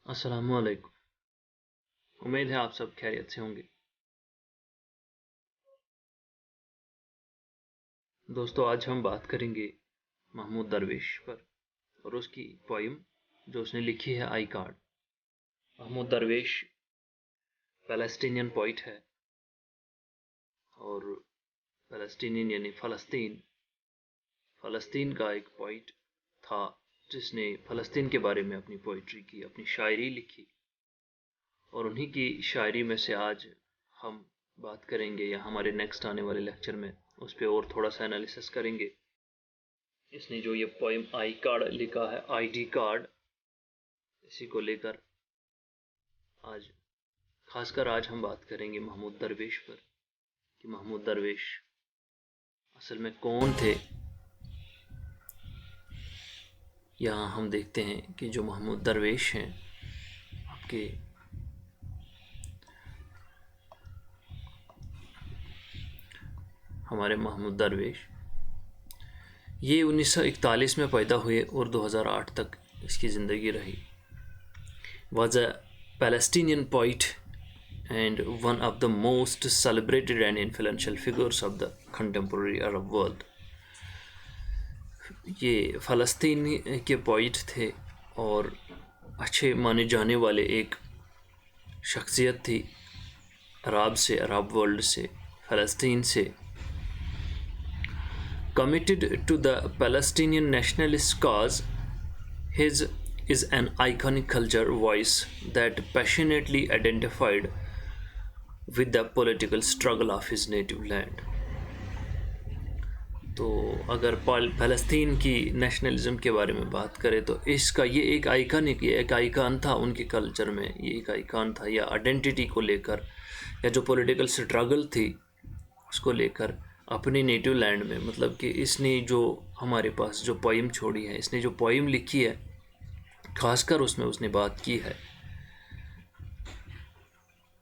अस्सलामुअलैकुम। उम्मीद है आप सब खैरियत से होंगे। दोस्तों, आज हम बात करेंगे महमूद दरवेश पर और उसकी पोइम जो उसने लिखी है, आई कार्ड। महमूद दरवेश पैलेस्टीनियन पोइट है और पैलेस्टीनियन यानी फ़लस्तीन का एक पोइट था जिसने फ़लस्तीन के बारे में अपनी पोइट्री की, अपनी शायरी लिखी। और उन्हीं की शायरी में से आज हम बात करेंगे, या हमारे नेक्स्ट आने वाले लेक्चर में उस पर और थोड़ा सा एनालिसिस करेंगे। इसने जो ये पोइम आई कार्ड लिखा है, आईडी कार्ड, इसी को लेकर आज खासकर आज हम बात करेंगे महमूद दरवेश पर कि महमूद दरवेश असल में कौन थे। यहाँ हम देखते हैं कि जो महमूद दरवेश हैं, आपके हमारे महमूद दरवेश ये 1941 में पैदा हुए और 2008 तक इसकी ज़िंदगी रही। was a Palestinian poet and one of the most celebrated and influential figures of the contemporary Arab world. ये फ़लस्तीन के पोइट थे और अच्छे माने जाने वाले एक शख्सियत थी अरब से, अरब वर्ल्ड से, फ़लस्तीन से। Committed to the Palestinian nationalist cause, his is an iconic culture voice that passionately identified with the political struggle of his native land. तो अगर फ़लस्तीन की नेशनलिज्म के बारे में बात करें तो इसका ये एक आइकॉनिक, ये एक आइकॉन था उनके कल्चर में, ये एक आइकॉन था, या आइडेंटिटी को लेकर, या जो पॉलिटिकल स्ट्रगल थी उसको लेकर अपने नेटिव लैंड में। मतलब कि इसने जो हमारे पास जो पोइम छोड़ी है, इसने जो पोइम लिखी है, खासकर उसमें उसने बात की है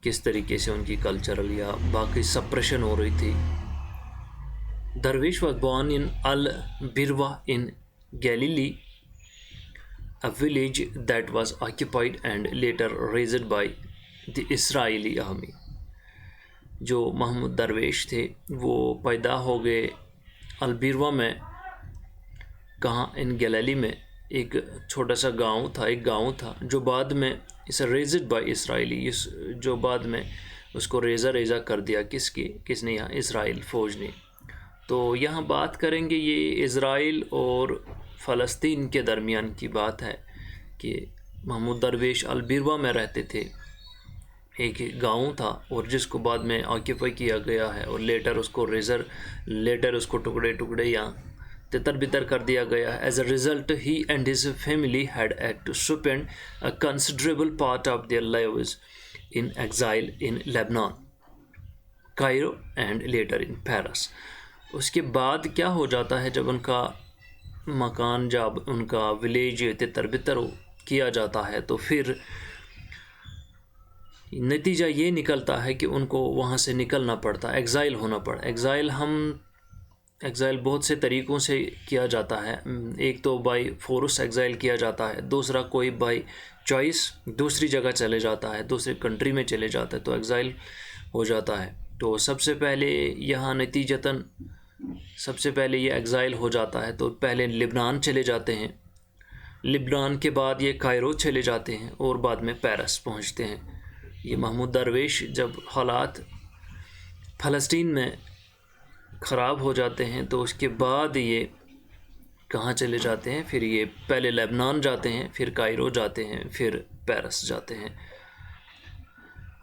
किस तरीके से उनकी कल्चरल या बाकी सप्रेशन हो रही थी। दरवेश was born in Al-Birwa in Galilee, a village that was occupied and later razed by the Israeli army. जो महमूद दरवेश थे वो पैदा हो गए अलबिरवा में, कहाँ, इन गैलीली में। एक छोटा सा गांव था, एक गांव था जो बाद में इस रेज़ड बाय इसराइली, इस जो बाद में उसको रेज़ा कर दिया किसने, यहाँ इसराइल फ़ौज ने। तो यहाँ बात करेंगे, ये इज़राइल और फ़लस्तीन के दरमियान की बात है कि महमूद दरवेश अलबिरवा में रहते थे। एक गांव था और जिसको बाद में ऑक्यूपाई किया गया है और लेटर उसको टुकड़े टुकड़े या तितर बितर कर दिया गया है। As a result he and his family had to spend a considerable part of their lives in exile in Lebanon, Cairo and later in Paris. उसके बाद क्या हो जाता है, जब उनका मकान, जब उनका विलेज तितर बितर किया जाता है, तो फिर नतीजा ये निकलता है कि उनको वहाँ से निकलना पड़ता, एग्ज़ाइल होना पड़ा। एग्ज़ाइल बहुत से तरीक़ों से किया जाता है। एक तो बाय फोर्स एग्ज़ाइल किया जाता है, दूसरा कोई बाय चॉइस दूसरी जगह चले जाता है, दूसरी कंट्री में चले जाता है, तो एग्ज़ाइल हो जाता है। तो सबसे पहले यहाँ नतीजतन सबसे पहले ये एग्ज़ाइल हो जाता है तो पहले लिबनान चले जाते हैं, लिबनान के बाद ये कायरो चले जाते हैं और बाद में पेरिस पहुँचते हैं। ये महमूद दरवेश जब हालात फ़लस्तीन में ख़राब हो जाते हैं तो उसके बाद ये कहाँ चले जाते हैं, फिर ये पहले लेबनान जाते हैं, फिर कायरो जाते हैं, फिर पेरिस जाते हैं।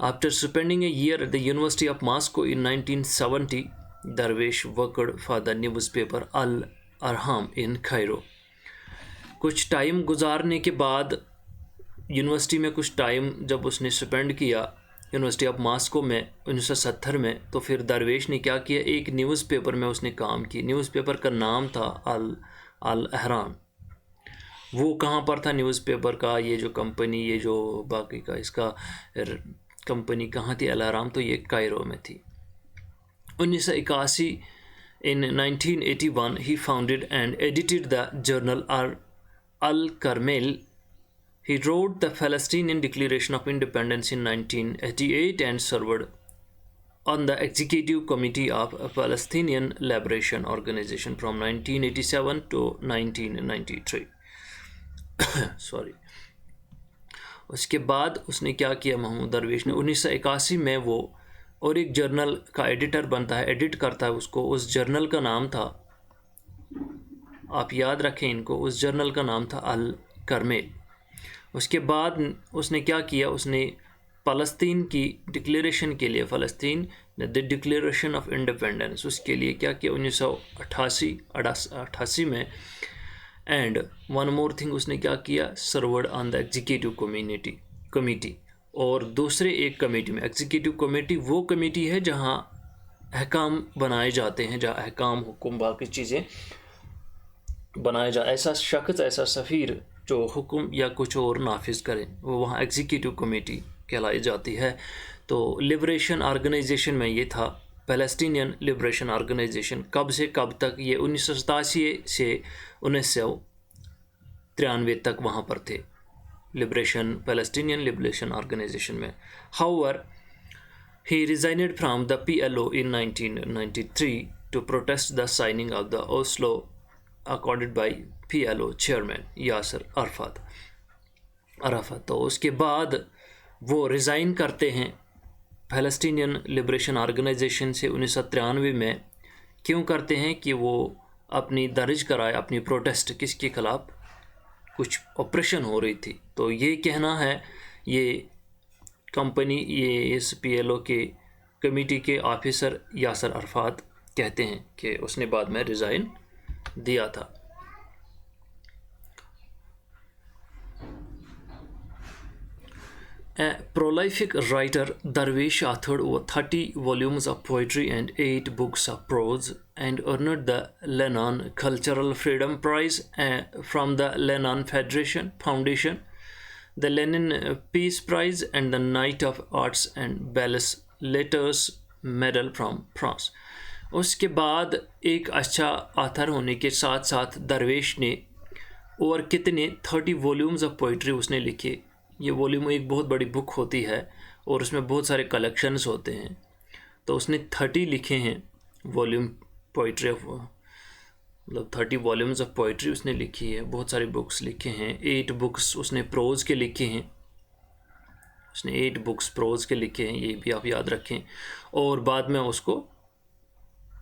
After spending a year at the university of Moscow in 1970, Darwish worked for the newspaper al Ahram in Cairo. कुछ टाइम गुजारने के बाद, यूनिवर्सिटी में कुछ टाइम जब उसने स्पेंड किया यूनिवर्सिटी ऑफ मॉस्को में 1970 में, तो फिर दरवेश ने क्या किया, एक न्यूज़पेपर में उसने काम की। न्यूज़पेपर का नाम था अल अहराम। वो कहाँ पर था न्यूज़पेपर का, ये जो कंपनी, ये जो बाकी का इसका कंपनी कहाँ थी, अल अहराम, तो ये कायरो में थी। 1981 in 1981 he founded and edited the journal Al Carmel. He wrote the Palestinian Declaration of Independence in 1988 and served on the Executive Committee of a Palestinian Liberation Organization from 1987 to 1993. Sorry. उसके बाद उसने क्या किया, महमूद दरवेश ने 1981 में वो और एक जर्नल का एडिटर बनता है, एडिट करता है उसको। उस जर्नल का नाम था, आप याद रखें इनको, उस जर्नल का नाम था अल करमेल। उसके बाद उसने क्या किया, उसने फ़लस्तीन की डिक्लेरेशन के लिए, फ़लस्तीन द डिक्लेरेशन ऑफ इंडिपेंडेंस, उसके लिए क्या किया 1988 में। एंड वन मोर थिंग, उसने क्या किया, सर्वर्ड ऑन द एग्जीक्यूटिव कमेटी। और दूसरे एक कमेटी में, एग्जीक्यूटिव कमेटी वो कमेटी है जहाँ अहकाम बनाए जाते हैं, जहाँ अहकाम, हुक्म, बाकी चीज़ें बनाए जा, ऐसा शख्स, ऐसा सफ़ीर जो हुक्म या कुछ और नाफिज करें, वो वहाँ एग्जीक्यूटिव कमेटी कहलाई जाती है। तो लिबरेशन ऑर्गेनाइजेशन में ये था, पैलेस्टीनियन लिबरेशन ऑर्गेनाइजेशन। कब से कब तक, ये 1987 से 1993 तक वहाँ पर थे, लिबरेशन, पैलेस्टीनियन लिबरेशन ऑर्गेनाइजेशन में। However he resigned from the PLO in 1993 to protest the signing of the Oslo Accord by PLO chairman Yasser Arafat. तो उसके बाद वो रिज़ाइन करते हैं फ़लस्तीनियन लिबरेशन ऑर्गेनाइजेशन से 1993 में। क्यों करते हैं कि वो अपनी दर्ज कराए अपनी प्रोटेस्ट, किसके ख़िलाफ़, कुछ ऑपरेशन हो रही थी। तो ये कहना है, ये कंपनी, ये इस PLO के कमेटी के ऑफिसर यासर अराफत कहते हैं कि उसने बाद में रिज़ाइन दिया था। A prolific writer, Darwish authored over 30 volumes of poetry and 8 books of prose, and earned the Lenin Cultural Freedom Prize from the Lenin Foundation, the Lenin Peace Prize, and the Knight of Arts and Belles Lettres Medal from France. उसके बाद एक अच्छा author होने के साथ साथ दरवेश ने और कितने 30 वॉल्यूम्स ऑफ पोइट्री उसने लिखे। ये वॉल्यूम एक बहुत बड़ी बुक होती है और उसमें बहुत सारे कलेक्शंस होते हैं। तो उसने 30 लिखे हैं वॉल्यूम पोइट्री ऑफ, मतलब 30 वॉल्यूम्स ऑफ पोइट्री उसने लिखी है, बहुत सारी बुक्स लिखे हैं। 8 बुक्स उसने प्रोज के लिखे हैं, उसने 8 बुक्स प्रोज के लिखे हैं, ये भी आप याद रखें। और बाद में उसको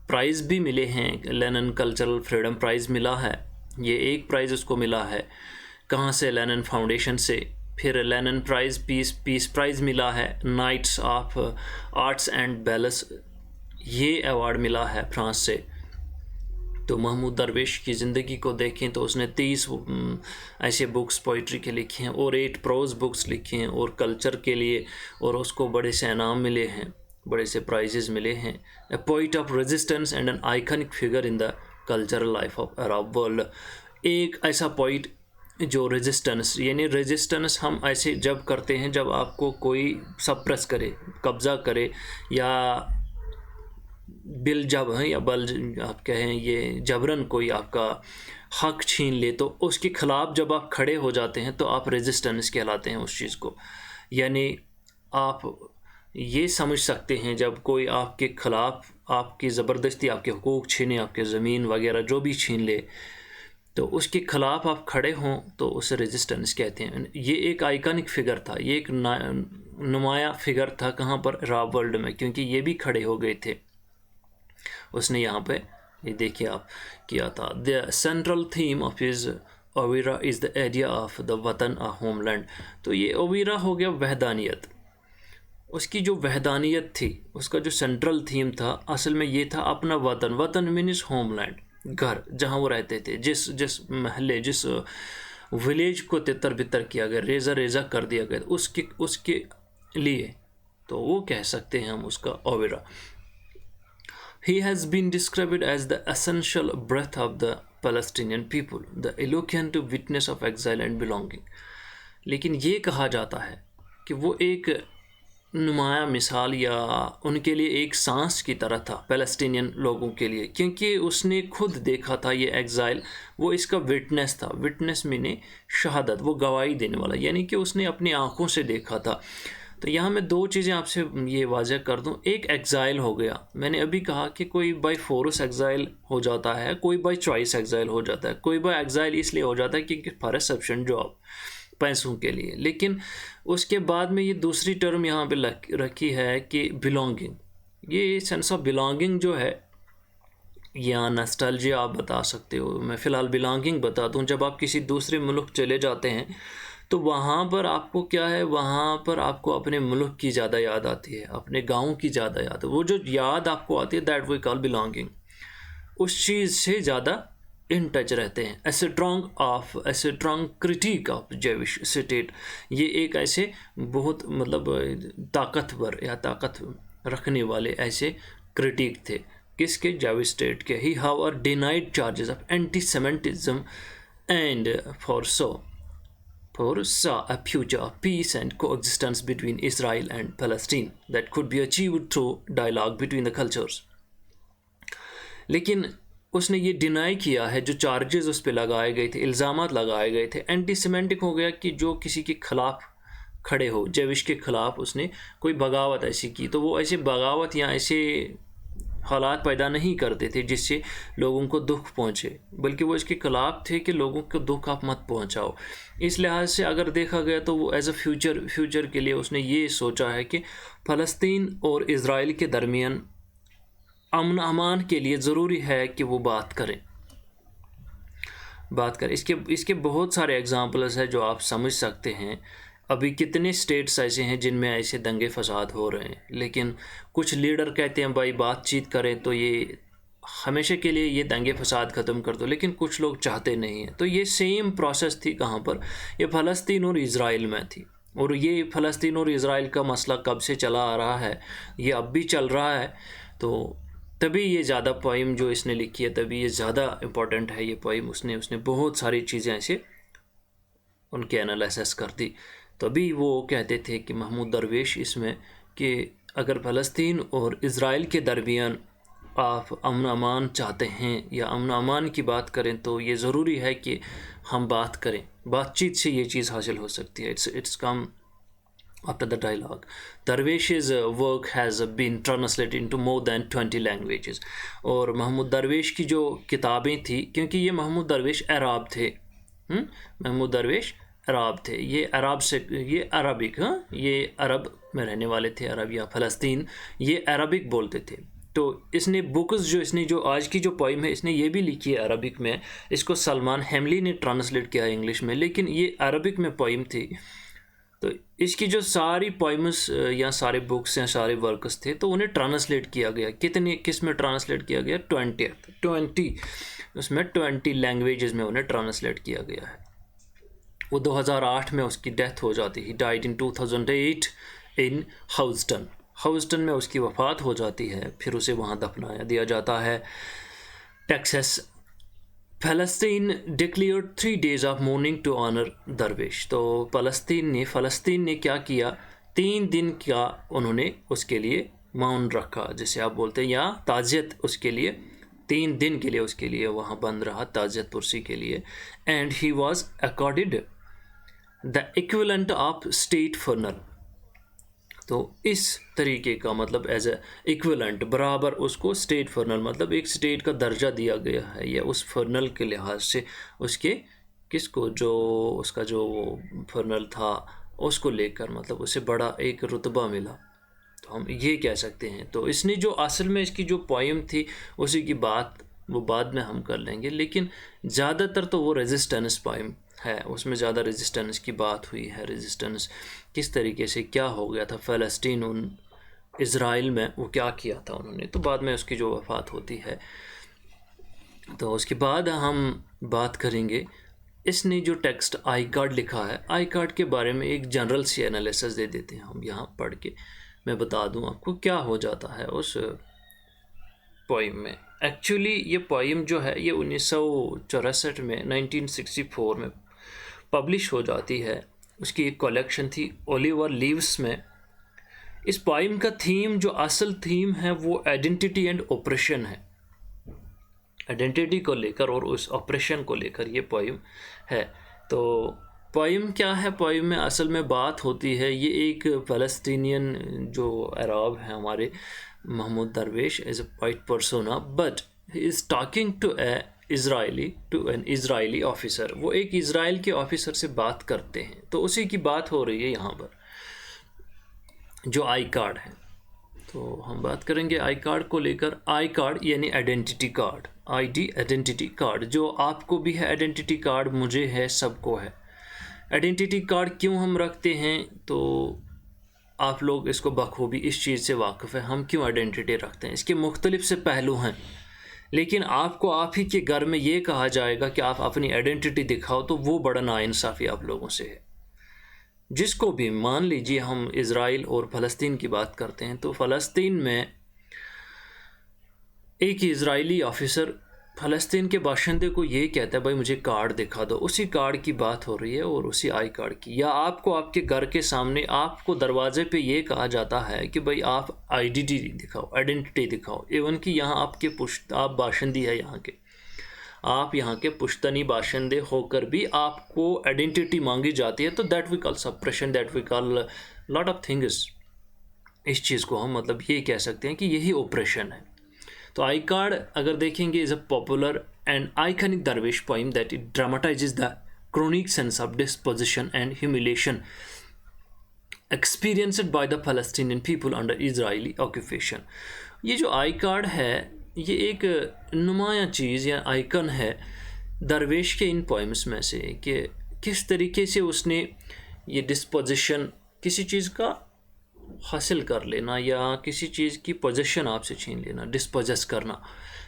प्राइज़ भी मिले हैं, लेनिन कल्चरल फ्रीडम प्राइज़ मिला है। ये एक प्राइज़ उसको मिला है, कहाँ से, लेनिन फाउंडेशन से। फिर लेनिन प्राइज़, पीस प्राइज़ मिला है। Knights of arts and belles, ये अवार्ड मिला है फ्रांस से। तो महमूद दरवेश की ज़िंदगी को देखें तो उसने 30 ऐसे बुक्स पोइट्री के लिखे हैं और 8 प्रोज बुक्स लिखी हैं और कल्चर के लिए, और उसको बड़े से इनाम मिले हैं, बड़े से प्राइजेज़ मिले हैं। A poet of resistance and an iconic figure in the cultural life of Arab world. एक ऐसा पोइट जो रेजिस्टेंस, यानी रेजिस्टेंस हम ऐसे जब करते हैं जब आपको कोई सप्रेस करे, कब्ज़ा करे, या बिल जब है या बल आप कहें, ये जबरन कोई आपका हक छीन ले, तो उसके ख़िलाफ़ जब आप खड़े हो जाते हैं तो आप रेजिस्टेंस कहलाते हैं उस चीज़ को। यानी आप ये समझ सकते हैं जब कोई आपके ख़िलाफ़ आपकी ज़बरदस्ती आपके हुकूक छीने, आपके ज़मीन वगैरह जो भी छीन ले, तो उसके ख़िलाफ़ आप खड़े हों तो उसे रेजिस्टेंस कहते हैं। ये एक आइकॉनिक फ़िगर था, ये एक नुमाया फ़िगर था कहाँ पर, अरब वर्ल्ड में, क्योंकि ये भी खड़े हो गए थे। उसने यहाँ पे ये देखिए आप किया था। The central theme of his oeuvre is the idea of the watan a homeland. तो ये ओवीरा हो गया वहदानियत, उसकी जो वहदानियत थी, उसका जो सेंट्रल थीम था असल में ये था अपना वतन। वतन मीन्स होमलैंड, घर जहाँ वो रहते थे, जिस महल्ले, जिस विलेज को तितर बितर किया गया, रेज़ा कर दिया गया, उसके लिए तो वो कह सकते हैं हम उसका ओवीरा। He has been described as the essential breath of the Palestinian people, the eloquent witness of exile and belonging. लेकिन ये कहा जाता है कि वो एक नुमाया मिसाल या उनके लिए एक सांस की तरह था फ़लस्तीनियन लोगों के लिए, क्योंकि उसने खुद देखा था ये एग्ज़ाइल, वो इसका विटनेस था। विटनेस मीने शहादत, वो गवाही देने वाला, यानी कि उसने अपनी आँखों से देखा था। तो यहाँ मैं दो चीज़ें आपसे ये वाज़ह कर दूँ। एक एग्ज़ाइल हो गया, मैंने अभी कहा कि कोई बाय फोर्स एग्ज़ाइल हो जाता है, कोई बाय चॉइस एग्ज़ाइल हो जाता है, कोई बाय एग्ज़ाइल इसलिए हो जाता है क्योंकि फॉर रिसेप्शन जॉब, पैसों के लिए। लेकिन उसके बाद में ये दूसरी टर्म यहाँ पे रखी है कि बिलोंगिंग। ये सेंस ऑफ बिलोंगिंग जो है, या नॉस्टैल्जिया आप बता सकते हो, मैं फ़िलहाल बिलोंगिंग बता दूँ। जब आप किसी दूसरे मुल्क चले जाते हैं तो वहाँ पर आपको क्या है, वहाँ पर आपको अपने मुल्क की ज़्यादा याद आती है, अपने गाँव की ज़्यादा याद है। वो जो याद आपको आती है, दैट वी कॉल बिलोंगिंग। उस चीज़ से ज़्यादा इन टच रहते हैं। A strong critic of Jewish state, ये एक ऐसे बहुत मतलब ताकतवर या ताकत रखने वाले ऐसे क्रिटिक थे। किसके? जेविश स्टेट के। He however denied charges of antisemitism and foresaw a future of peace and coexistence between Israel and Palestine that could be achieved through dialogue between the cultures. लेकिन उसने ये deny किया है, जो charges उस पर लगाए गए थे, इल्ज़ामात लगाए गए थे, एंटीसेमेटिक हो गया कि जो किसी के ख़िलाफ़ खड़े हो, जेविश के ख़िलाफ़ उसने कोई बगावत ऐसी की, तो वो ऐसे बगावत या ऐसे हालात पैदा नहीं करते थे जिससे लोगों को दुख पहुँचे, बल्कि वो इसके ख़िलाफ़ थे कि लोगों को दुख आप मत पहुँचाओ। इस लिहाज से अगर देखा गया तो वो एज अ फ्यूचर के लिए उसने ये सोचा है कि फ़लस्तीन और इज़राइल के दरमियान अमन अमान के लिए ज़रूरी है कि वो बात करें। इसके बहुत सारे एग्ज़ाम्पल्स हैं जो आप समझ सकते हैं। अभी कितने स्टेट्स ऐसे हैं जिनमें ऐसे दंगे फसाद हो रहे हैं, लेकिन कुछ लीडर कहते हैं भाई बातचीत करें तो ये हमेशा के लिए ये दंगे फसाद ख़त्म कर दो, लेकिन कुछ लोग चाहते नहीं हैं। तो ये सेम प्रोसेस थी कहाँ पर, ये फ़लस्तीन और इज़राइल में थी। और ये फ़लस्तीन और इज़राइल का मसला कब से चला आ रहा है, ये अब भी चल रहा है। तो तभी ये ज़्यादा पोइम जो इसने लिखी है, तभी ये ज़्यादा इम्पोर्टेंट है ये पोइम। उसने बहुत सारी चीज़ें ऐसे उनके एनालिसिस कर दी। तभी वो कहते थे कि महमूद दरवेश इसमें कि अगर फ़लस्तीन और इज़राइल के दरमियान आप अमन अमान चाहते हैं या अमन अमान की बात करें तो ये ज़रूरी है कि हम बात करें, बातचीत से ये चीज़ हासिल हो सकती है। It's come after the dialogue. Darwesh's work has been translated into more than 20 languages. और महमूद दरवेश की जो किताबें थी, क्योंकि ये महमूद दरवेश अरब थे, महमूद दरवेश अरब थे, ये अरब से ये अरबिक, ये अरब में रहने वाले थे, अरब या फ़लस्तीन, ये अरबिक बोलते थे। तो इसने बुक्स जो इसने जो आज की जो पोइम है इसने ये भी लिखी है अरबिक में, इसको सलमान हेमली ने ट्रांसलेट किया है इंग्लिश में, लेकिन ये अरबिक में पोइम थी। तो इसकी जो सारी पोइम्स या सारे बुक्स या सारे वर्क्स थे तो उन्हें ट्रांसलेट किया गया। किस में ट्रांसलेट किया गया? 20 उसमें 20 लैंग्वेजेस में उन्हें ट्रांसलेट किया गया है। वो 2008 में उसकी डेथ हो जाती है। डाइड इन 2008 इन हाउस्टन में उसकी वफ़ात हो जाती है। फिर उसे वहाँ दफनाया दिया जाता है टेक्सास। फ़लस्तीन declared 3 days of mourning to honour Darwish. तो फ़लस्तीन ने क्या किया, 3 दिन का उन्होंने उसके लिए मौन रखा, जैसे आप बोलते हैं, या ताज़ियत उसके लिए 3 दिन के लिए उसके लिए वहाँ बंद रहा, ताज़ियत पुरसी के लिए। And he was accorded the equivalent of state funeral. तो इस तरीके का मतलब एज ए इक्विवेलेंट, बराबर उसको स्टेट फर्नल, मतलब एक स्टेट का दर्जा दिया गया है, या उस फर्नल के लिहाज से उसके किसको, जो उसका जो फर्नल था उसको लेकर मतलब उसे बड़ा एक रुतबा मिला, तो हम ये कह सकते हैं। तो इसने जो असल में इसकी जो पोइम थी उसी की बात वो बाद में हम कर लेंगे, लेकिन ज़्यादातर तो वो रेजिस्टेंस पोइम है, उसमें ज़्यादा रेजिस्टेंस की बात हुई है। रेजिस्टेंस किस तरीके से क्या हो गया था फ़लस्तीन उन इज़राइल में, वो क्या किया था उन्होंने, तो बाद में उसकी जो वफ़ात होती है। तो उसके बाद हम बात करेंगे, इसने जो टेक्स्ट आई कार्ड लिखा है, आई कार्ड के बारे में एक जनरल सी एनालिसिस दे देते हैं हम यहाँ पढ़ के। मैं बता दूँ आपको क्या हो जाता है उस पोइम में। एक्चुअली ये पोइम जो है ये 1964 में 1964 में पब्लिश हो जाती है। उसकी एक कलेक्शन थी ओलिवर लीव्स में। इस पोइम का थीम, जो असल थीम है, वो आइडेंटिटी एंड ऑपरेशन है। आइडेंटिटी को लेकर और उस ऑपरेशन को लेकर ये पोइम है। तो पोइम क्या है? पोइम में असल में बात होती है, ये एक फ़लस्तीनियन जो अरब है हमारे, Mahmoud Darwish is a white persona, but he is talking to an Israeli officer. वो एक इज़राइल के ऑफिसर से बात करते हैं, तो उसी की बात हो रही है यहाँ पर, जो आई कार्ड है। तो हम बात करेंगे आई कार्ड को लेकर। आई कार्ड यानी identity card, ID identity card, जो आपको भी है आइडेंटिटी कार्ड, मुझे है, सबको है। आइडेंटिटी कार्ड क्यों हम रखते हैं? तो आप लोग इसको बखूबी इस चीज़ से वाकिफ़ है, हम क्यों आइडेंटिटी रखते हैं। इसके मुख्तलिफ से पहलू हैं, लेकिन आपको आप ही के घर में ये कहा जाएगा कि आप अपनी आइडेंटिटी दिखाओ, तो वो बड़ा नाइंसाफ़ी आप लोगों से है। जिसको भी, मान लीजिए हम इज़राइल और फ़लस्तीन की बात करते हैं, तो फ़लस्तीन में एक इज़राइली ऑफिसर फ़लस्तीन के बाशिंदे को ये कहता है, भाई मुझे कार्ड दिखा दो। उसी कार्ड की बात हो रही है और उसी आई कार्ड की। या आपको आपके घर के सामने, आपको दरवाजे पे ये कहा जाता है कि भाई आप आइडेंटिटी दिखाओ, आइडेंटिटी दिखाओ। इवन कि यहाँ आपके आप बाशिंदी है यहाँ के, आप यहाँ के पुश्तनी बाशिंदे होकर भी आपको आइडेंटिटी मांगी जाती है, तो that we call suppression, that we call lot of things. इस चीज़ को हम मतलब ये कह सकते हैं कि यही ऑपरेशन है। तो आई कार्ड अगर देखेंगे, is a popular and iconic Darwish poem that it dramatizes the chronic sense of dispossession and humiliation experienced by the Palestinian people under Israeli occupation। ये जो आई कार्ड है, ये एक नुमाया चीज़ या आइकन है दरवेश के इन पोइम्स में से, कि किस तरीके से उसने ये डिस्पोजिशन, किसी चीज़ का हासिल कर लेना या किसी चीज़ की पोजेशन आपसे छीन लेना, डिस्पोजेस करना,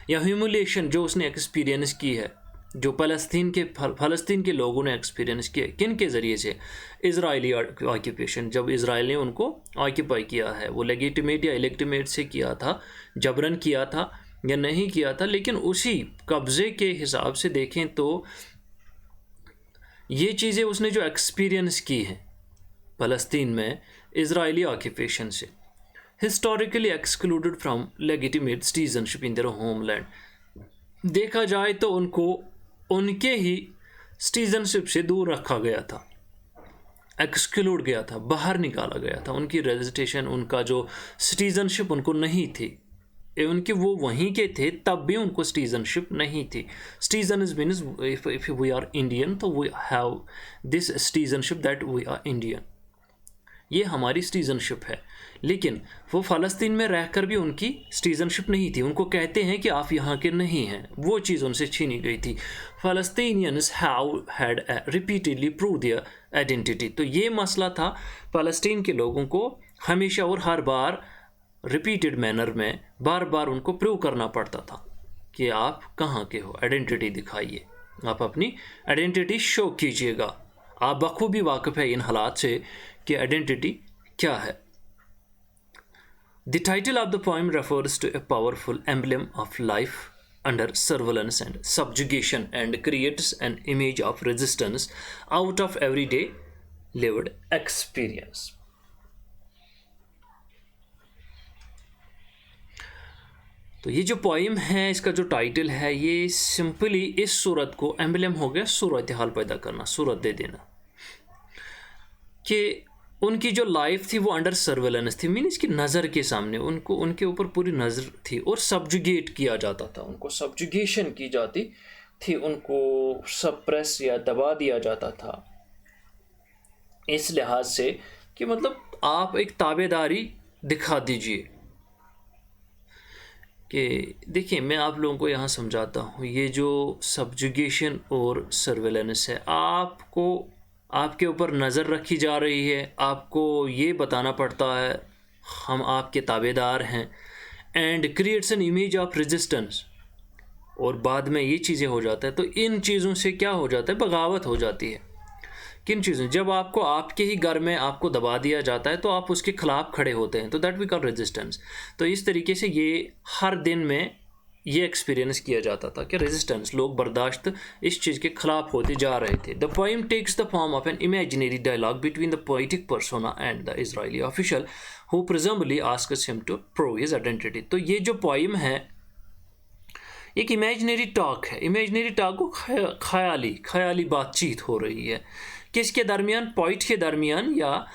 या ह्यूमिलेशन जो उसने एक्सपीरियंस की है, जो फ़लस्तीन के लोगों ने एक्सपीरियंस किया। किन के ज़रिए से? इज़राइली ऑक्यूपेशन, जब इसराइल ने उनको ऑक्यूपाई किया है, वो लेगिटिमेट या इलेक्टिमेट से किया था, जबरन किया था या नहीं किया था, लेकिन उसी कब्ज़े के हिसाब से देखें तो ये चीज़ें उसने जो एक्सपीरियंस की हैं फ़लस्तीन में इज़राइली ऑक्यूपेशन से, historically excluded from लेगिटिमेट citizenship in their homeland. देखा जाए तो उनको उनके ही सिटीजनशिप से दूर रखा गया था, एक्सक्लूड गया था, बाहर निकाला गया था। उनकी रजिस्ट्रेशन, उनका जो सिटीजनशिप उनको नहीं थी, उनके वो वहीं के थे तब भी उनको सिटीजनशिप नहीं थी। Citizen means if we are Indian, तो we have this citizenship that we are Indian, ये हमारी सिटीजनशिप है। लेकिन वो फ़लस्तीन में रहकर भी उनकी सिटीजनशिप नहीं थी। उनको कहते हैं कि आप यहाँ के नहीं हैं, वो चीज़ उनसे छीनी गई थी। Palestinians had repeatedly prove their identity. तो ये मसला था, फ़लस्तीन के लोगों को हमेशा और हर बार रिपीटेड मैनर में बार बार उनको प्रूव करना पड़ता था कि आप कहाँ के हो, आइडेंटिटी दिखाइए, आप अपनी आइडेंटिटी शो कीजिएगा। आप बखूबी वाकिफ़ है इन हालात से कि आइडेंटिटी क्या है। The title of the poem refers to a powerful emblem of life under surveillance and subjugation and creates an image of resistance out of everyday lived experience। तो ये जो पोइम है, इसका जो टाइटल है, ये सिंपली इस सूरत को, एम्बलम हो गया सूरत हाल पैदा करना, सूरत दे देना, कि उनकी जो लाइफ थी वो अंडर सर्वेलेंस थी। मीन इसकी नज़र के सामने, उनको उनके ऊपर पूरी नज़र थी और सब्जुगेट किया जाता था, उनको सब्जुगेशन की जाती थी, उनको सप्रेस या दबा दिया जाता था, इस लिहाज से कि मतलब आप एक ताबेदारी दिखा दीजिए। कि देखिए, मैं आप लोगों को यहाँ समझाता हूँ, ये जो सब्जुगेशन और सर्वेलेंस है, आपको आपके ऊपर नज़र रखी जा रही है, आपको ये बताना पड़ता है हम आपके ताबेदार हैं, and creates an image of resistance, और बाद में ये चीज़ें हो जाता है। तो इन चीज़ों से क्या हो जाता है? बगावत हो जाती है। किन चीज़ों? जब आपको आपके ही घर में आपको दबा दिया जाता है तो आप उसके ख़िलाफ़ खड़े होते हैं, तो दैट वी कॉल रेजिस्टेंस। तो इस तरीके से ये हर दिन में ये एक्सपीरियंस किया जाता था कि रेजिस्टेंस, लोग बर्दाश्त इस चीज़ के खिलाफ होते जा रहे थे। The poem takes the form of an imaginary dialogue between the poetic persona and the Israeli official who presumably asks him to prove his identity. तो ये जो पोइम है एक इमेजिनरी टॉक है। इमेजिनरी टॉक को ख्याली बातचीत हो रही है किसके दरमियान, पोइट के दरमियान या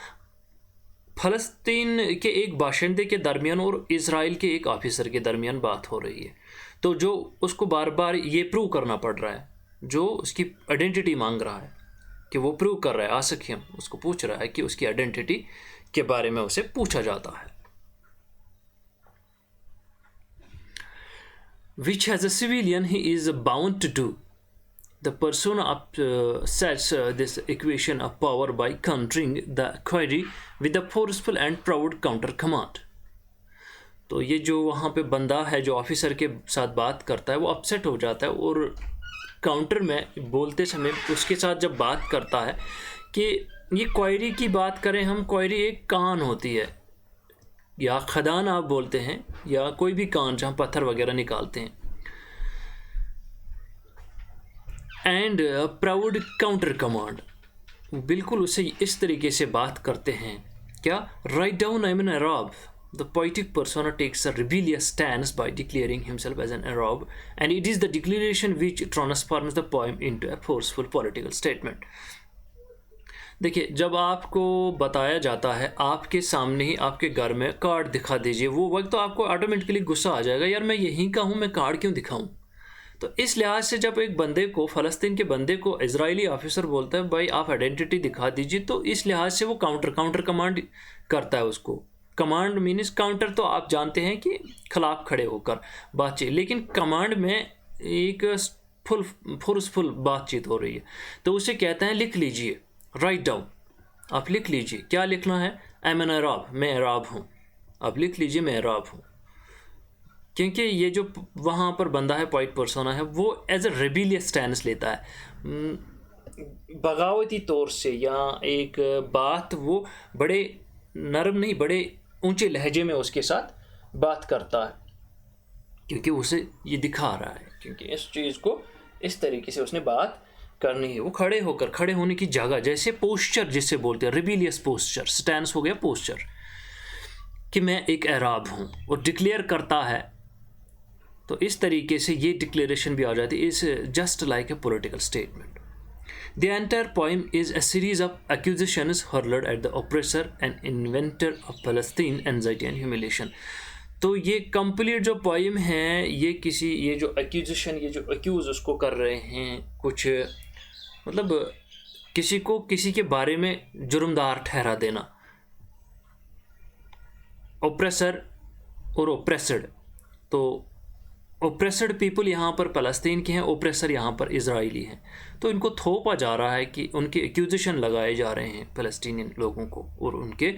फ़लस्तीन के एक बाशिंदे के दरमियान और इज़राइल के एक ऑफिसर के दरमियान बात हो रही है। तो जो उसको बार बार ये प्रूव करना पड़ रहा है, जो उसकी आइडेंटिटी मांग रहा है कि वो प्रूव कर रहा है, आसिक हिम उसको पूछ रहा है कि उसकी आइडेंटिटी के बारे में उसे पूछा जाता है। Which as a civilian he is bound to do. The persona upsets this equation of power by countering the query with a forceful and proud counter command. तो ये जो वहाँ पे बंदा है जो ऑफिसर के साथ बात करता है वो अपसेट हो जाता है और काउंटर में बोलते समय उसके साथ जब बात करता है कि ये क्वेरी की बात करें हम, क्वेरी एक कान होती है या खदान आप बोलते हैं या कोई भी कान जहाँ पत्थर वगैरह निकालते हैं। एंड प्राउड काउंटर कमांड, बिल्कुल उसे इस तरीके से बात करते हैं क्या, write down I am an Arab. The poetic persona takes a rebellious stance by declaring himself as an Arab and it is the declaration which transforms the poem into a forceful political statement. देखिए, जब आपको बताया जाता है आपके सामने ही आपके घर में कार्ड दिखा दीजिए, वो वक्त तो आपको ऑटोमेटिकली गुस्सा आ जाएगा, यार मैं यहीं का हूँ, मैं कार्ड क्यों दिखाऊं। तो इस लिहाज से जब एक बंदे को, फ़लस्तीन के बंदे को इजरायली ऑफिसर बोलता है भाई आप आइडेंटिटी दिखा दीजिए, तो इस लिहाज से वो काउंटर कमांड करता है उसको। कमांड मीन्स काउंटर तो आप जानते हैं कि खिलाफ खड़े होकर बातचीत, लेकिन कमांड में एक फोर्सफुल बातचीत हो रही है। तो उसे कहते हैं लिख लीजिए, राइट डाउन, आप लिख लीजिए। क्या लिखना है, आई एम एन अरब, मैं अरब हूँ, आप लिख लीजिए मैं अरब हूँ। क्योंकि ये जो वहाँ पर बंदा है, पॉइंट पर्सोना है, वो एज अ रेबिलियस स्टैंस लेता है, बगावती तौर से, या एक बात वो बड़े नरम नहीं बड़े ऊंचे लहजे में उसके साथ बात करता है, क्योंकि उसे ये दिखा रहा है, क्योंकि इस चीज़ को इस तरीके से उसने बात करनी है। वो खड़े होने की जगह, जैसे पोस्चर जिसे बोलते हैं, रिबेलियस पोस्चर, स्टैंस हो गया पोस्चर, कि मैं एक अरब हूँ, और डिक्लेयर करता है। तो इस तरीके से ये डिक्लेरेशन भी आ जाती है, is just like a political statement. The entire poem is a series of accusations hurled at the oppressor and inventor of Palestine, anxiety and humiliation. तो ये कंप्लीट जो पोएम है, ये जो एक्यूजेशन, ये जो एक्यूज उसको कर रहे हैं, कुछ मतलब किसी को किसी के बारे में जुर्मदार ठहरा देना, ऑप्रेसर और ऑप्रेसड। तो ऑप्रेसड पीपल यहाँ पर फ़लस्तीन के हैं, ऑप्रेसर यहाँ पर इजराइली हैं। तो इनको थोपा जा रहा है कि उनके एक्यूजेशन लगाए जा रहे हैं फ़लस्तीनी लोगों को, और उनके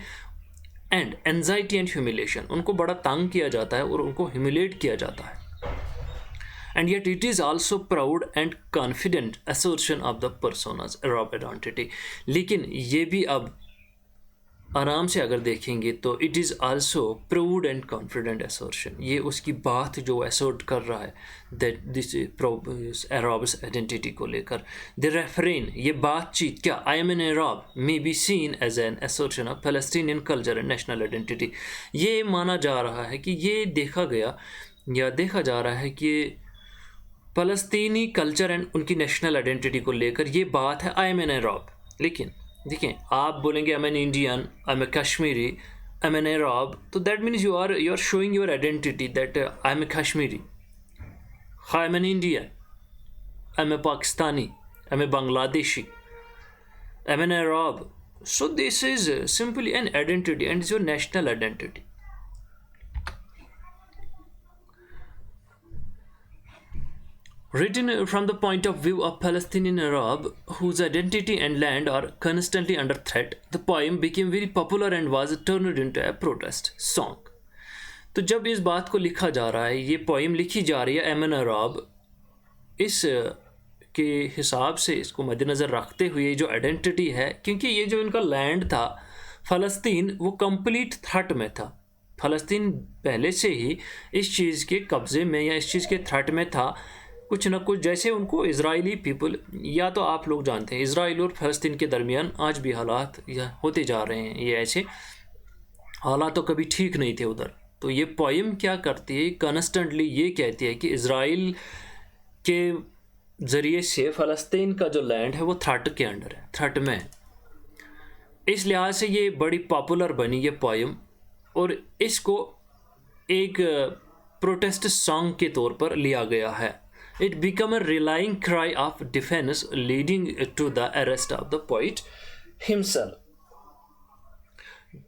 एंड एंजाइटी एंड ह्यूमिलेशन, उनको बड़ा तंग किया जाता है और उनको ह्यूमिलेट किया जाता है। And yet it is also proud and confident assertion of the personage Arab identity. लेकिन ये भी अब आराम से अगर देखेंगे तो it is also proud and confident assertion, ये उसकी बात जो असर्ट कर रहा है दैट दिस अरब्स आइडेंटिटी को लेकर। द रेफरेन, ये बातचीत, क्या, I am an Arab may be seen as an assertion of Palestinian culture and national identity. ये माना जा रहा है कि ये देखा जा रहा है कि फ़लस्तीनी कल्चर एंड उनकी नेशनल आइडेंटिटी को लेकर ये बात है, आई एम एन अरब। लेकिन देखें, आप बोलेंगे I am an Indian, I am a Kashmiri, I am an Arab, तो that means you are showing your identity that I am a Kashmiri, I am an Indian, I am a Pakistani, I am a Bangladeshi, I am an Arab. So this is simply an identity and is your national identity. Written from the point of view of Palestinian Arab whose identity and land are constantly under threat, the poem became very popular and was turned into a protest song. तो जब इस बात को लिखा जा रहा है, ये पोएम लिखी जा रही है एमन अरब, इस के हिसाब से इसको मद्देनज़र रखते हुए जो आइडेंटिटी है, क्योंकि ये जो इनका लैंड था फ़लस्तीन, वो कंप्लीट थ्रेट में था, फ़लस्तीन पहले से ही इस चीज़ के कब्ज़े में या इस चीज़ के थ्रेट में था, कुछ न कुछ। जैसे उनको इजरायली पीपल, या तो आप लोग जानते हैं इसराइल और फ़लस्तीन के दरमियान आज भी हालात होते जा रहे हैं, ये ऐसे हालात तो कभी ठीक नहीं थे उधर। तो ये पोइम क्या करती है, कॉन्स्टेंटली ये कहती है कि इजराइल के ज़रिए से फ़लस्तीन का जो लैंड है वो थ्रेट के अंडर है, थ्रेट में है। इस लिहाज से ये बड़ी पॉपुलर बनी ये पोइम, और इसको एक प्रोटेस्ट सॉन्ग के तौर पर लिया गया है। It become a rallying cry of defence leading to the arrest of the poet himself.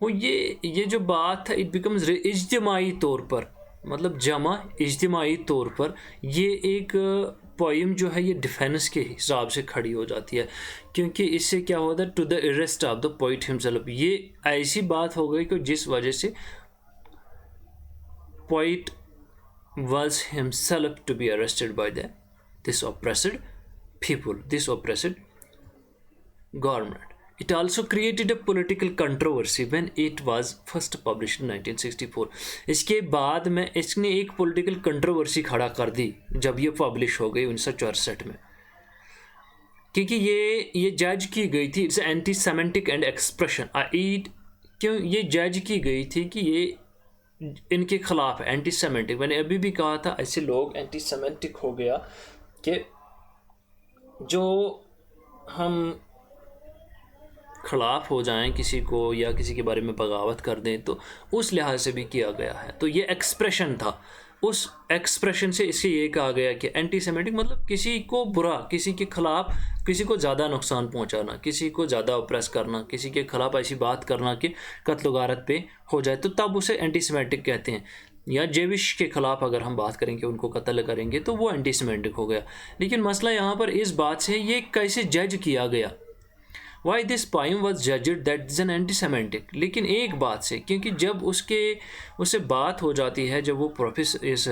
वो ये जो बात है, इट बिकम्स इज्तिमाई तौर पर, मतलब जमा इज्तिमाई तौर पर ये एक पोइम जो है ये डिफेंस के हिसाब से खड़ी हो जाती है, क्योंकि इससे क्या होता है, to the arrest of the poet himself. ये ऐसी बात हो गई कि जिस वजह से poet was himself to be arrested by this oppressed people, this oppressed government. It also created a political controversy when it was first published in 1964. इसके बाद में इसने एक political controversy खड़ा कर दी जब ये publish हो गई 1964 में, क्योंकि ये जज की गई थी, it's anti semitic and expression. क्यों ये जज की गई थी कि ये इनके खिलाफ है, एंटी सेमेटिक। मैंने अभी भी कहा था ऐसे लोग एंटी सेमेटिक हो गया कि जो हम खिलाफ हो जाएं किसी को या किसी के बारे में बगावत कर दें, तो उस लिहाज से भी किया गया है। तो ये एक्सप्रेशन था, उस एक्सप्रेशन से इससे ये कहा गया कि एंटी सेमेटिक मतलब किसी को बुरा, किसी के खिलाफ, किसी को ज़्यादा नुकसान पहुंचाना, किसी को ज़्यादा ऑप्रेस करना, किसी के खिलाफ ऐसी बात करना कि कत्ल गारत पे हो जाए, तो तब उसे एंटी सेमेटिक कहते हैं। या जेविश के ख़िलाफ़ अगर हम बात करेंगे, उनको कत्ल करेंगे, तो वो एंटी सेमेटिक हो गया। लेकिन मसला यहाँ पर इस बात से ये कैसे जज किया गया, why this poem was judged that is an anti semitic. लेकिन एक बात से, क्योंकि जब उससे बात हो जाती है, जब वो इस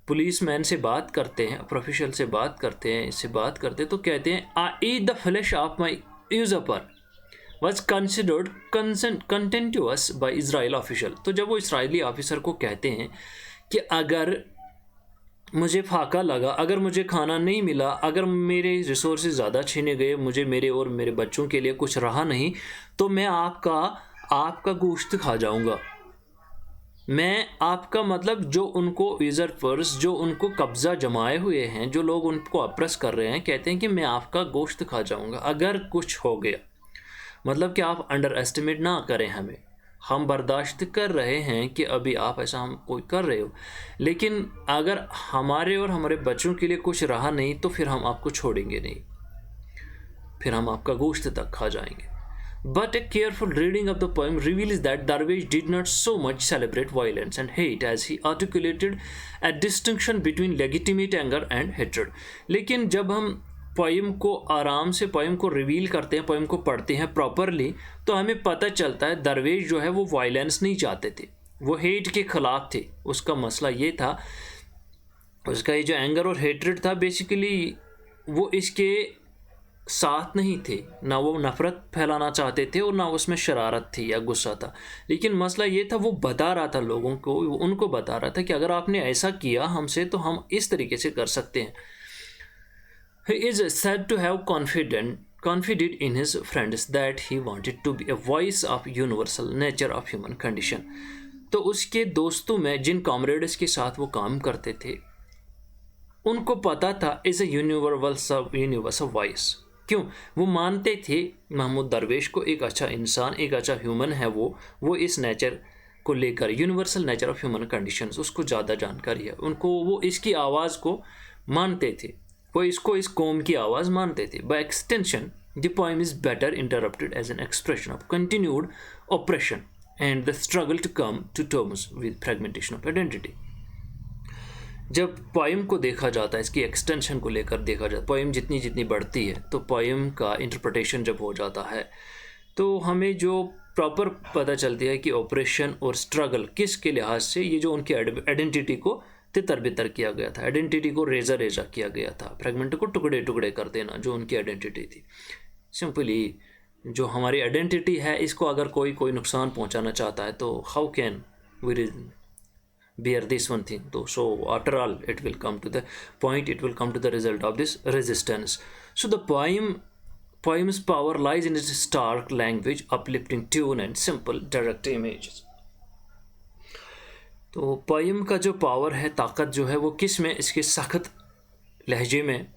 पुलिस मैन से बात करते हैं, प्रोफेशनल से बात करते हैं, इससे बात करते हैं, तो कहते हैं I eat the flesh of my usurper was considered contentious by Israel official. तो जब वो इसराइली ऑफिसर को कहते हैं कि अगर मुझे फाका लगा, अगर मुझे खाना नहीं मिला, अगर मेरे रिसोर्सेज ज़्यादा छीने गए, मुझे मेरे और मेरे बच्चों के लिए कुछ रहा नहीं, तो मैं आपका गोश्त खा जाऊंगा। मैं आपका मतलब जो उनको यूजरपर्स, जो उनको कब्ज़ा जमाए हुए हैं, जो लोग उनको अप्रेस कर रहे हैं, कहते हैं कि मैं आपका गोश्त खा जाऊंगा अगर कुछ हो गया। मतलब कि आप अंडर एस्टिमेट ना करें हमें, हम बर्दाश्त कर रहे हैं कि अभी आप ऐसा हम कोई कर रहे हो, लेकिन अगर हमारे और हमारे बच्चों के लिए कुछ रहा नहीं तो फिर हम आपको छोड़ेंगे नहीं, फिर हम आपका गोश्त तक खा जाएंगे। But a careful reading of the poem reveals that Darwish did not so much celebrate violence and hate as he articulated a distinction between legitimate anger and hatred. लेकिन जब हम पोइम को आराम से पोइम को रिवील करते हैं, poem को पढ़ते हैं प्रॉपरली, तो हमें पता चलता है दरवेश जो है वो वायलेंस नहीं चाहते थे, वो हेट के ख़िलाफ़ थे। उसका मसला ये था, उसका ये जो एंगर और हेट्रेड था, बेसिकली वो इसके साथ नहीं थे, ना वो नफ़रत फैलाना चाहते थे और ना उसमें शरारत थी या गुस्सा था। लेकिन मसला ये था, वो बता रहा था लोगों को, उनको बता रहा था कि अगर आपने ऐसा किया हमसे तो हम इस तरीके से कर सकते हैं। He is said to have confided in his friends that he wanted to be a voice of universal nature of human condition. तो उसके दोस्तों में जिन कॉमरेड्स के साथ वो काम करते थे, उनको पता था इज़ ए यूनिवर्सल वॉइस। क्यों? वो मानते थे महमूद दरवेश को एक अच्छा इंसान, एक अच्छा ह्यूमन है वो इस नेचर को लेकर, universal nature of human conditions, उसको ज़्यादा जानकारी है उनको, वो इसकी आवाज़ को मानते थे, वो इसको इस कौम की आवाज़ मानते थे। By extension the poem is better interpreted as an expression of continued operation and the struggle to come to terms with fragmentation of identity. जब पोएम को देखा जाता है, इसकी एक्सटेंशन को लेकर देखा जाता है, पोएम जितनी जितनी बढ़ती है, तो पोएम का इंटरप्रिटेशन जब हो जाता है, तो हमें जो प्रॉपर पता चलती है कि ऑपरेशन और स्ट्रगल किसके लिहाज से, ये जो उनकी आइडेंटिटी को तितर बितर किया गया था, आइडेंटिटी को रेजा रेजा किया गया था, फ्रेगमेंट को टुकड़े टुकड़े कर देना, जो उनकी आइडेंटिटी थी। सिंपली जो हमारी आइडेंटिटी है, इसको अगर कोई नुकसान पहुंचाना चाहता है तो how can we bear this one thing though. So after all, it will come to the point, it will come to the result of this resistance. So the poem's power lies in its stark language, uplifting tune and simple direct images. तो poem का जो power है, ताकत जो है, वो किस में, इसके सख्त लहजे में,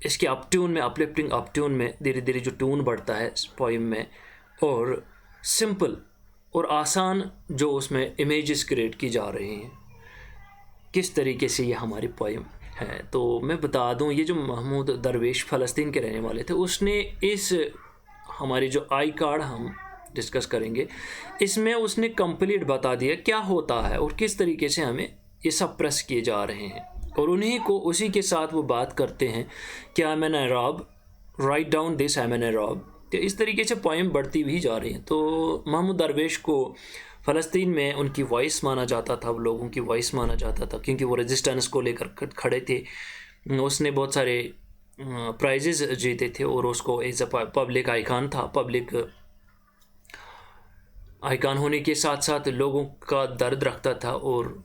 इसके अप ट्यून में, अपलिफ्टिंग अप ट्यून में, धीरे धीरे जो ट्यून बढ़ता है इस पोइम में, और सिंपल और आसान जो उसमें इमेजेस क्रिएट की जा रही हैं, किस तरीके से ये हमारी पोइम है। तो मैं बता दूं, ये जो महमूद दरवेश फ़लस्तीन के रहने वाले थे, उसने इस हमारी जो आई कार्ड हम डिस्कस करेंगे, इसमें उसने कंप्लीट बता दिया क्या होता है और किस तरीके से हमें ये सप्रेस किए जा रहे हैं, और उन्हीं को उसी के साथ वो बात करते हैं कि आई am an Arab, write down this, I am an Arab. तो इस तरीके से पोइम बढ़ती भी जा रही है। तो महमूद दरवेश को फ़लस्तीन में उनकी वॉइस माना जाता था, वो लोगों की वॉइस माना जाता था, क्योंकि वो रेजिस्टेंस को लेकर खड़े थे। उसने बहुत सारे प्राइजेस जीते थे और उसको एज अ पब्लिक आइकॉन था। पब्लिक आइकॉन होने के साथ साथ लोगों का दर्द रखता था, और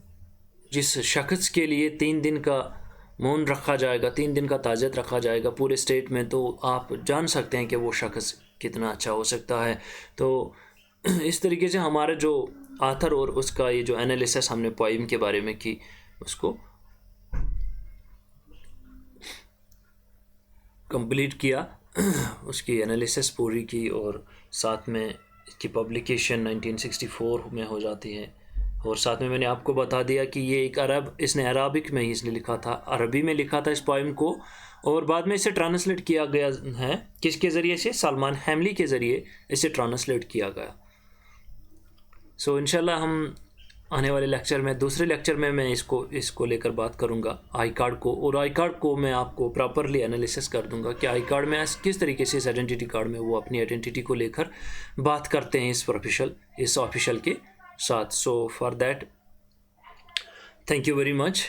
जिस शख्स के लिए 3 दिन का मौन रखा जाएगा, 3 दिन का ताज़ियत रखा जाएगा पूरे स्टेट में, तो आप जान सकते हैं कि वो शख्स कितना अच्छा हो सकता है। तो इस तरीके से हमारा जो आथर और उसका ये जो एनालिसिस हमने पोइम के बारे में की, उसको कंप्लीट किया, उसकी एनालिसिस पूरी की, और साथ में इसकी पब्लिकेशन 1964 में हो जाती है। और साथ में मैंने आपको बता दिया कि ये एक इसने अरबिक में ही इसने लिखा था, अरबी में लिखा था इस पोइम को, और बाद में इसे ट्रांसलेट किया गया है किसके ज़रिए से, सलमान हैमली के ज़रिए इसे ट्रांसलेट किया गया। सो इंशाल्लाह हम आने वाले लेक्चर में, दूसरे लेक्चर में मैं इसको लेकर बात करूंगा, आई कार्ड को, और आई कार्ड को मैं आपको प्रॉपरली एनालिसिस कर दूंगा कि आई कार्ड में किस तरीके से इस आइडेंटिटी कार्ड में वो अपनी आइडेंटिटी को लेकर बात करते हैं इस ऑफिशियल के साथ। So for that, thank you very much.